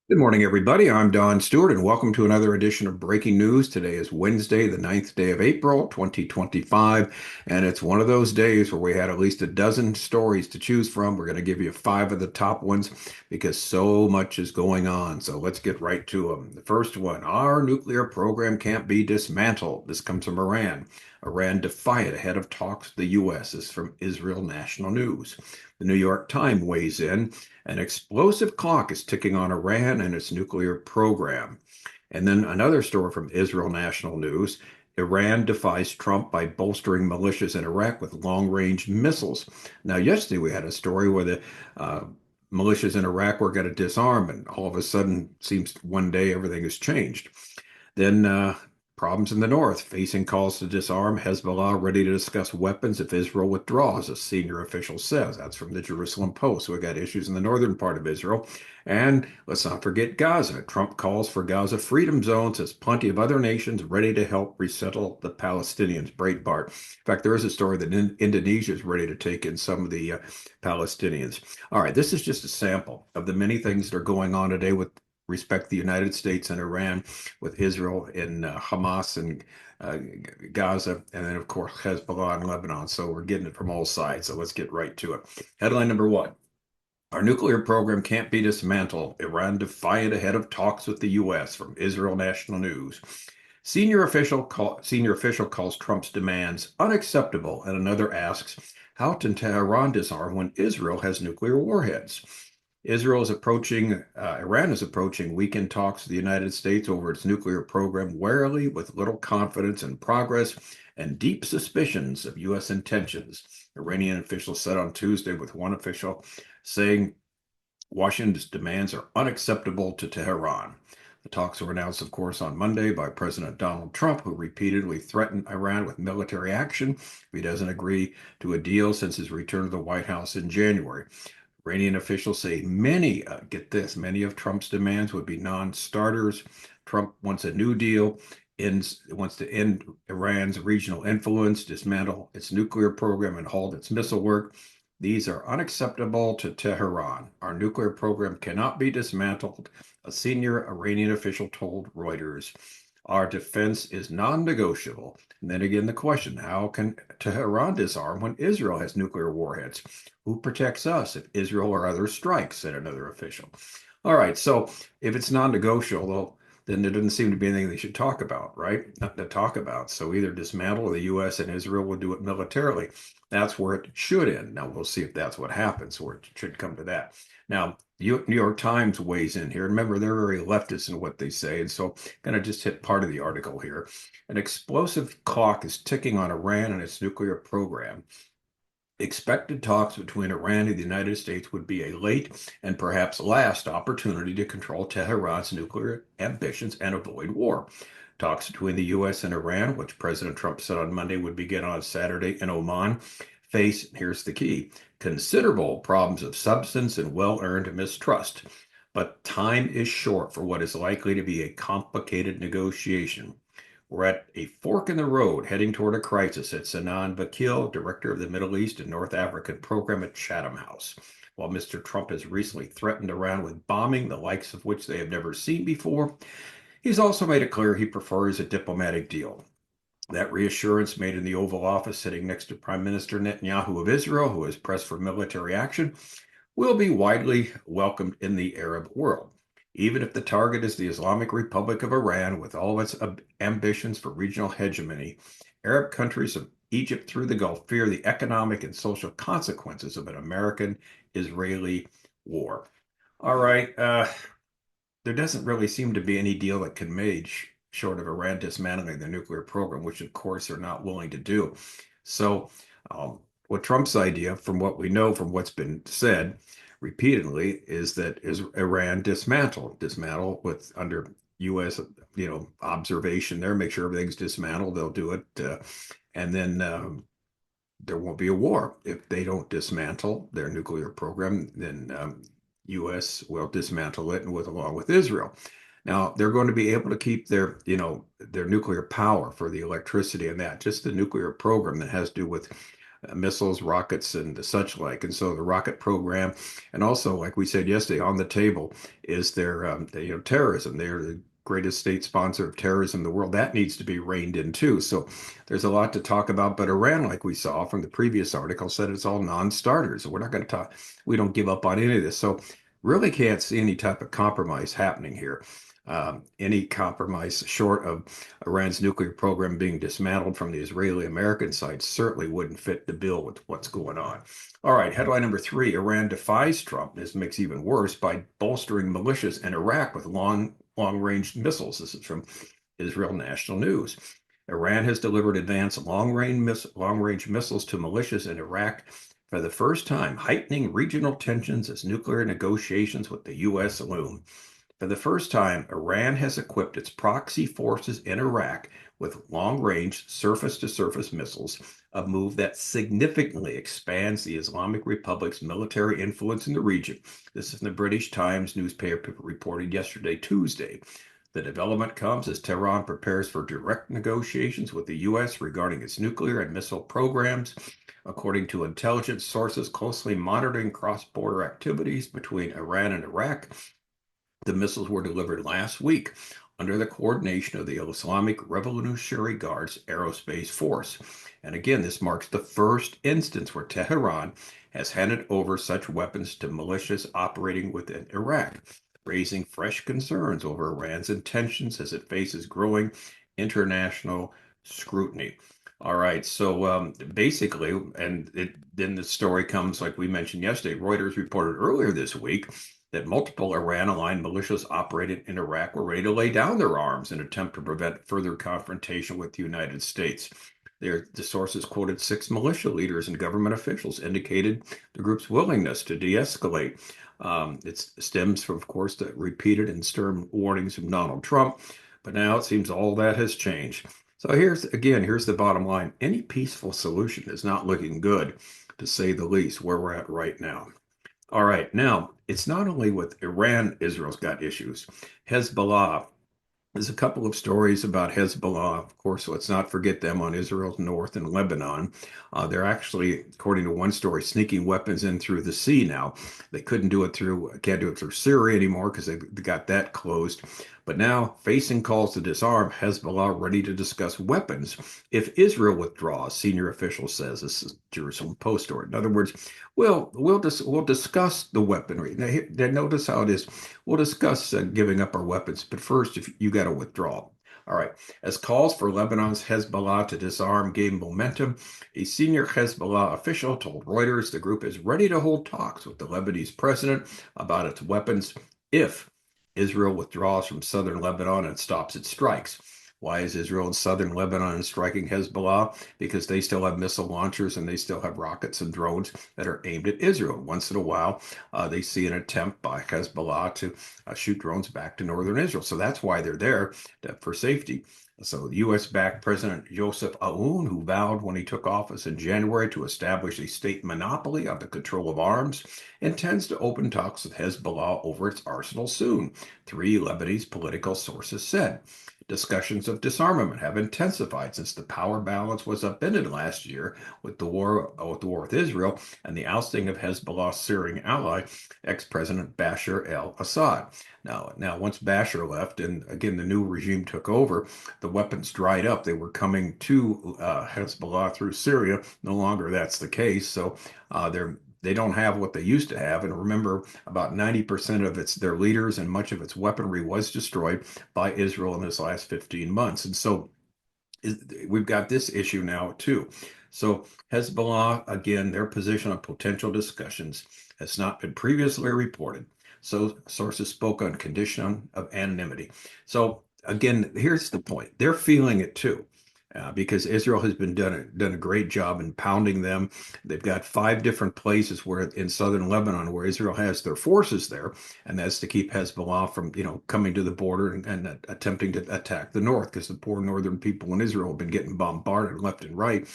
Good morning, everybody. I'm Don Stewart, and welcome to another edition of Breaking News. Today is Wednesday, the 9th day of April, 2025, and it's one of those days where we had at least a dozen stories to choose from. We're going to give you five of the top ones because so much is going on. So let's get right to them. The first one, our nuclear program can't be dismantled. This comes from Iran. Iran defiant ahead of talks with the U.S. This is from Israel National News. The New York Times weighs in. An explosive clock is ticking on Iran and its nuclear program. And then another story from Israel National News. Iran defies Trump by bolstering militias in Iraq with long-range missiles. Now, yesterday we had a story where the militias in Iraq were going to disarm, and all of a sudden, seems one day everything has changed. Then problems in the north, facing calls to disarm. Hezbollah ready to discuss weapons if Israel withdraws, a senior official says. That's from the Jerusalem Post. So we got issues in the northern part of Israel. And let's not forget Gaza. Trump calls for Gaza freedom zones as plenty of other nations ready to help resettle the Palestinians. Breitbart. In fact, there is a story that Indonesia is ready to take in some of the Palestinians. All right, this is just a sample of the many things that are going on today with respect to the United States and Iran, with Israel and Hamas and uh, Gaza, and then, of course, Hezbollah and Lebanon. So we're getting it from all sides. So let's get right to it. Headline number one. Our nuclear program can't be dismantled. Iran defiant ahead of talks with the U.S. from Israel National News. Senior official calls Trump's demands unacceptable, and another asks, how can Tehran disarm when Israel has nuclear warheads? Iran is approaching weekend talks with the United States over its nuclear program warily, with little confidence in progress and deep suspicions of U.S. intentions. Iranian officials said on Tuesday, with one official saying Washington's demands are unacceptable to Tehran. The talks were announced, of course, on Monday by President Donald Trump, who repeatedly threatened Iran with military action if he doesn't agree to a deal since his return to the White House in January. Iranian officials say get this, many of Trump's demands would be non-starters. Trump wants a new deal, wants to end Iran's regional influence, dismantle its nuclear program, and halt its missile work. These are unacceptable to Tehran. Our nuclear program cannot be dismantled, a senior Iranian official told Reuters. Our defense is non-negotiable. And then again, the question, how can Tehran disarm when Israel has nuclear warheads? Who protects us if Israel or others strike, said another official. All right, so if it's non-negotiable, then there doesn't seem to be anything they should talk about, right? Nothing to talk about. So either dismantle, or the U.S. and Israel will do it militarily. That's where it should end. Now we'll see if that's what happens, or it should come to that. Now, New York Times weighs in here. Remember, they're very leftist in what they say, and so I'm going to just hit part of the article here. An explosive clock is ticking on Iran and its nuclear program. Expected talks between Iran and the United States would be a late and perhaps last opportunity to control Tehran's nuclear ambitions and avoid war. Talks between the U.S. and Iran, which President Trump said on Monday would begin on Saturday in Oman, face, here's the key, considerable problems of substance and well-earned mistrust. But time is short for what is likely to be a complicated negotiation. We're at a fork in the road heading toward a crisis, said Sinan Vakil, director of the Middle East and North African program at Chatham House. While Mr. Trump has recently threatened Iran with bombing, the likes of which they have never seen before, he's also made it clear he prefers a diplomatic deal. That reassurance, made in the Oval Office sitting next to Prime Minister Netanyahu of Israel, who has pressed for military action, will be widely welcomed in the Arab world. Even if the target is the Islamic Republic of Iran, with all its ambitions for regional hegemony, Arab countries of Egypt through the Gulf fear the economic and social consequences of an American-Israeli war. All right, there doesn't really seem to be any deal that can be made short of Iran dismantling their nuclear program, which of course they're not willing to do. So, what Trump's idea, from what we know from what's been said repeatedly, is that Iran dismantle with under U.S. observation there, make sure everything's dismantled. They'll do it, and then there won't be a war if they don't dismantle their nuclear program. Then U.S. will dismantle it, and along with Israel. Now they're going to be able to keep their nuclear power for the electricity and that. Just the nuclear program that has to do with missiles, rockets, and such like. And so the rocket program, and also, like we said yesterday, on the table is their, terrorism. They're the greatest state sponsor of terrorism in the world. That needs to be reined in too. So there's a lot to talk about. But Iran, like we saw from the previous article, said it's all non-starters. We're not going to talk. We don't give up on any of this. So really can't see any type of compromise happening here. Any compromise short of Iran's nuclear program being dismantled from the Israeli-American side certainly wouldn't fit the bill with what's going on. All right, headline number three, Iran defies Trump. This makes it even worse by bolstering militias in Iraq with long-range missiles. This is from Israel National News. Iran has delivered advanced long-range missiles to militias in Iraq for the first time, heightening regional tensions as nuclear negotiations with the U.S. loom. For the first time, Iran has equipped its proxy forces in Iraq with long-range surface-to-surface missiles, a move that significantly expands the Islamic Republic's military influence in the region. This is in the British Times newspaper reported yesterday, Tuesday. The development comes as Tehran prepares for direct negotiations with the U.S. regarding its nuclear and missile programs. According to intelligence sources closely monitoring cross-border activities between Iran and Iraq, the missiles were delivered last week under the coordination of the Islamic Revolutionary Guard's Aerospace Force. And again, this marks the first instance where Tehran has handed over such weapons to militias operating within Iraq, raising fresh concerns over Iran's intentions as it faces growing international scrutiny. All right, so basically, then the story comes, like we mentioned yesterday, Reuters reported earlier this week that multiple Iran-aligned militias operated in Iraq were ready to lay down their arms in an attempt to prevent further confrontation with the United States. The sources quoted 6 militia leaders and government officials indicated the group's willingness to de-escalate. It stems from, of course, the repeated and stern warnings from Donald Trump, but now it seems all that has changed. So here's the bottom line. Any peaceful solution is not looking good, to say the least, where we're at right now. All right, now it's not only with Iran, Israel's got issues. Hezbollah, there's a couple of stories about Hezbollah. Of course, let's not forget them on Israel's north and Lebanon. They're actually, according to one story, sneaking weapons in through the sea now. They can't do it through Syria anymore because they got that closed. But now, facing calls to disarm, Hezbollah ready to discuss weapons if Israel withdraws, senior official says. This is Jerusalem Post story. In other words, we'll discuss the weaponry. Now, notice how it is. We'll discuss giving up our weapons, but first, if you got to withdraw. All right. As calls for Lebanon's Hezbollah to disarm gain momentum, a senior Hezbollah official told Reuters the group is ready to hold talks with the Lebanese president about its weapons if Israel withdraws from southern Lebanon and stops its strikes. Why is Israel and southern Lebanon striking Hezbollah? Because they still have missile launchers and they still have rockets and drones that are aimed at Israel. Once in a while, they see an attempt by Hezbollah to shoot drones back to northern Israel. So that's why they're there for safety. So U.S.-backed President Joseph Aoun, who vowed when he took office in January to establish a state monopoly on the control of arms, intends to open talks with Hezbollah over its arsenal soon, 3 Lebanese political sources said. Discussions of disarmament have intensified since the power balance was upended last year with the war with Israel and the ousting of Hezbollah's Syrian ally, ex-President Bashar al-Assad. Now, once Bashar left and again the new regime took over, the weapons dried up. They were coming to Hezbollah through Syria. No longer that's the case. So they don't have what they used to have. And remember, about 90% of their leaders and much of its weaponry was destroyed by Israel in this last 15 months. And so we've got this issue now too. So Hezbollah, again, their position on potential discussions has not been previously reported. So sources spoke on condition of anonymity. So again, here's the point. They're feeling it too. Because Israel has been done a great job in pounding them. They've got 5 different places where in southern Lebanon where Israel has their forces there, and that's to keep Hezbollah from coming to the border and attempting to attack the north, because the poor northern people in Israel have been getting bombarded left and right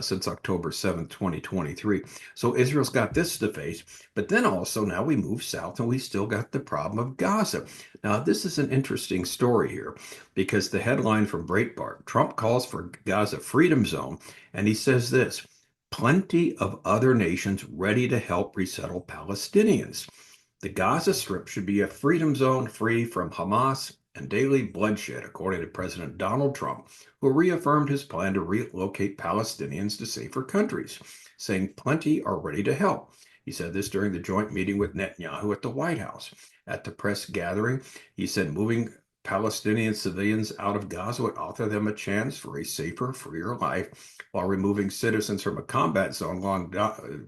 since October 7th, 2023. So Israel's got this to face, but then also now we move south and we still got the problem of Gaza. Now this is an interesting story here, because the headline from Breitbart, Trump calls for Gaza freedom zone, and he says this: plenty of other nations ready to help resettle Palestinians. The Gaza Strip should be a freedom zone free from Hamas and daily bloodshed, according to President Donald Trump, who reaffirmed his plan to relocate Palestinians to safer countries, saying plenty are ready to help. He said this during the joint meeting with Netanyahu at the White House. At the press gathering, he said moving Palestinian civilians out of Gaza would offer them a chance for a safer, freer life, while removing citizens from a combat zone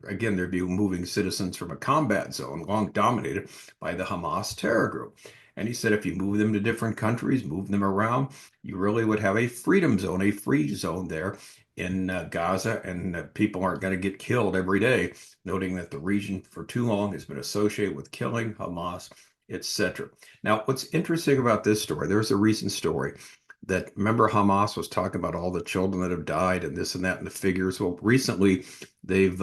again, they'd be moving citizens from a combat zone long dominated by the Hamas terror group. And he said if you move them to different countries, move them around, you really would have a freedom zone, a free zone there in Gaza, and people aren't going to get killed every day, noting that the region for too long has been associated with killing, Hamas, etc. Now, what's interesting about this story, there's a recent story that, remember, Hamas was talking about all the children that have died and this and that and the figures. Well, recently they've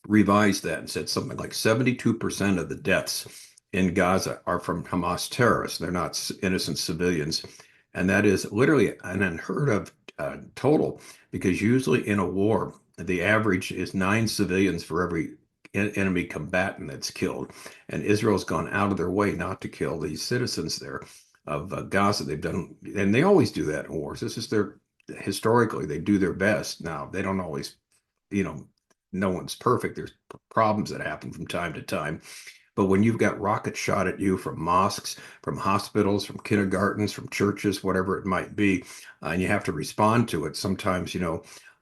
revised that and said something like 72% of the deaths in Gaza are from Hamas terrorists. They're not innocent civilians. And that is literally an unheard of total, because usually in a war, the average is 9 civilians for every enemy combatant that's killed. And Israel's gone out of their way not to kill these citizens there of Gaza. They've done, and they always do that in wars. This is historically, they do their best. Now, they don't always, no one's perfect. There's problems that happen from time to time. But when you've got rockets shot at you from mosques, from hospitals, from kindergartens, from churches, whatever it might be, and you have to respond to it, sometimes,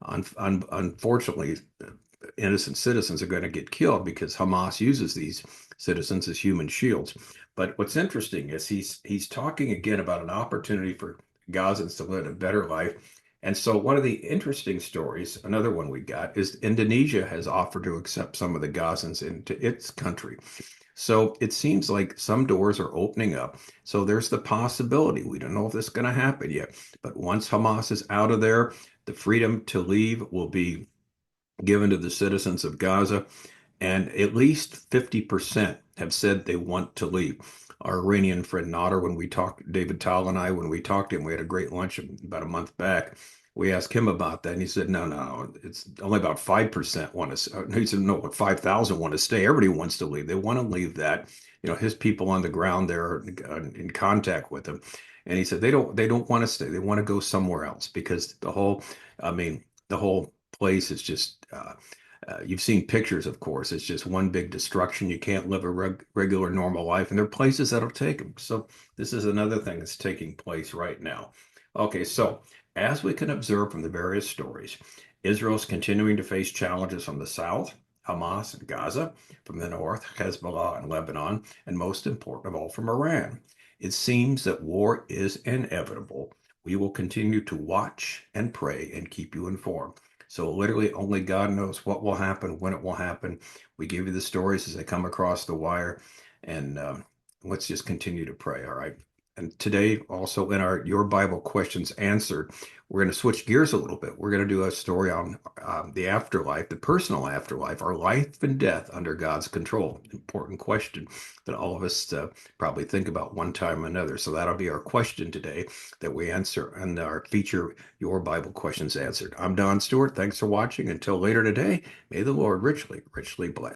unfortunately, innocent citizens are going to get killed because Hamas uses these citizens as human shields. But what's interesting is he's talking again about an opportunity for Gazans to live a better life. And so one of the interesting stories, another one we got, is Indonesia has offered to accept some of the Gazans into its country. So it seems like some doors are opening up. So there's the possibility. We don't know if this is going to happen yet. But once Hamas is out of there, the freedom to leave will be given to the citizens of Gaza, and at least 50% have said they want to leave. Our Iranian friend Nader, when we talked, David Tal and I, when we talked to him, we had a great lunch about a month back. We asked him about that, and he said, no, it's only about 5% want to. He said, no, 5,000 want to stay. Everybody wants to leave. They want to leave that. His people on the ground there in contact with him. And he said they don't want to stay. They want to go somewhere else because the whole place is just you've seen pictures, of course. It's just one big destruction. You can't live a regular, normal life, and there are places that'll take them. So this is another thing that's taking place right now. Okay, so as we can observe from the various stories, Israel's continuing to face challenges from the south, Hamas and Gaza, from the north, Hezbollah and Lebanon, and most important of all, from Iran. It seems that war is inevitable. We will continue to watch and pray and keep you informed. So literally only God knows what will happen, when it will happen. We give you the stories as they come across the wire, and let's just continue to pray, all right? And today, also in our Your Bible Questions Answered, we're going to switch gears a little bit. We're going to do a story on the afterlife, the personal afterlife, our life and death under God's control. Important question that all of us probably think about one time or another. So that'll be our question today that we answer and our feature, Your Bible Questions Answered. I'm Don Stewart. Thanks for watching. Until later today, may the Lord richly, richly bless.